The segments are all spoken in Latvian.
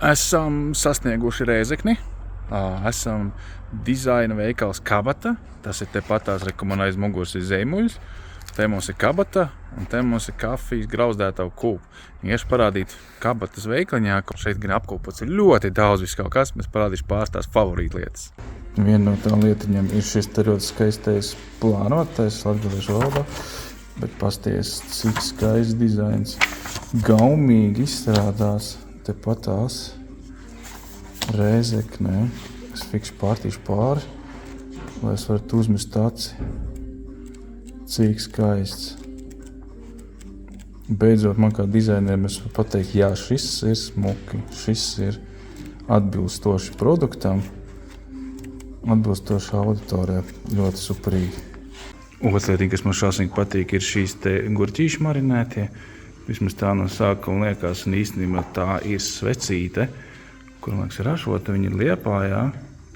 Esam sasnieguši Rēzekni. Esam dizaina veikals Kabata. Tas ir tepatās, ka man aiz muguras ir Zeimuļs. Te mums ir Kabata un te mums ir kafijas grauzdētavu kūpa. Iešu parādīt Kabatas veikliņā, ka šeit gan apkūpots ir ļoti daudz viss kaut kas. Mēs parādīšu pāris tās favorīta lietas. Viena no tām lietiņām ir šis te ļoti skaistais plānotais latgaliešu valodā. Bet pasties, cik skaists dizains. Gaumīgi izstrādās tepatās Rēzeknē. Es fiksu pārtīšu pāri, lai es varētu uzmest aci. Cik skaists. Beidzot, man kā dizainerim es varu pateikt, jā, šis ir smuki, šis ir atbilstoši produktam, atbilstoši auditorijai, ļoti superīgi. Otra lieta, kas man šausmīgi patīk, ir šīs te gurķīši marinētie. Vismaz tā no sākuma liekas, un īstenībā tā ir svecīte, kur, man liekas, ir ražota, viņa ir Liepājā,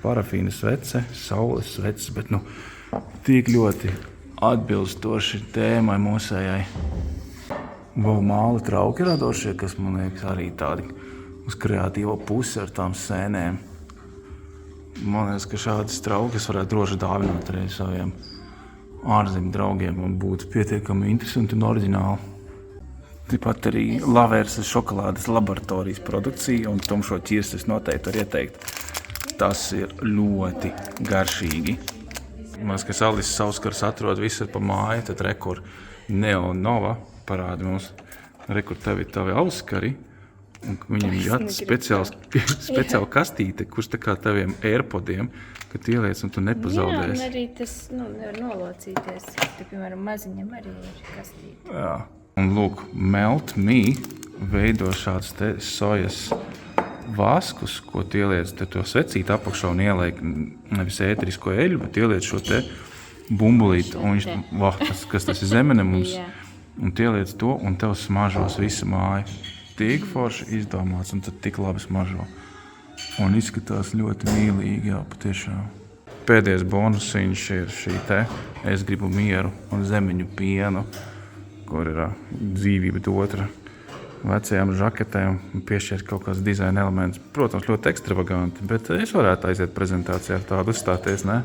parafīna svece, saules sveces, bet, tik ļoti atbilstoši tēmai mūsējai. Māli trauki radošie, kas, man liekas, arī tādi uz kreatīvo pusi ar tām sēnēm. Man liekas, ka šādas traukas varētu droši dāvināt arī saviem ārzemju draugiem un būtu pietiekami interesanti un oriģināli. Tāpat arī Lavērsas šokolādes laboratorijas produkcija un tumšo ķirstes noteikti var ieteikt. Tas ir ļoti garšīgi. Man liekas, ka Alis Sauskars atrod visur pa māju, tad rekur Neo Nova parāda mums. Rekur tev ir tavi auskari, un viņam ir speciāla kastīte, kurš tā kā taviem AirPodiem, kad ieliec un tu nepazaudēsi. Jā, un arī tas nevar nolocīties. Te, piemēram, maziņam arī ir kastīte. Jā. Un lūk, Melt Me veido šāds te sojas vaskus, ko tu ieliec to svecīti apakšā un ieliek nevis ēterisko eļu, bet ieliec šo te bumbulīti. Un viņš, kas tas ir zemene mums, un tu ieliec to, un tev smažos visu māju. Tik forši izdomāts, un tad tik labi smažo. Un izskatās ļoti mīlīgi, jā, patiešām. Pēdējais bonusiņš ir šī te Es gribu mieru un zemeņu pienu, kur ir dzīvība otra vecajām žaketēm un piešķirt kaut kāds dizaina elements. Protams, ļoti ekstravaganti, bet es varētu aiziet prezentācijā ar tādu uzstāties, ne?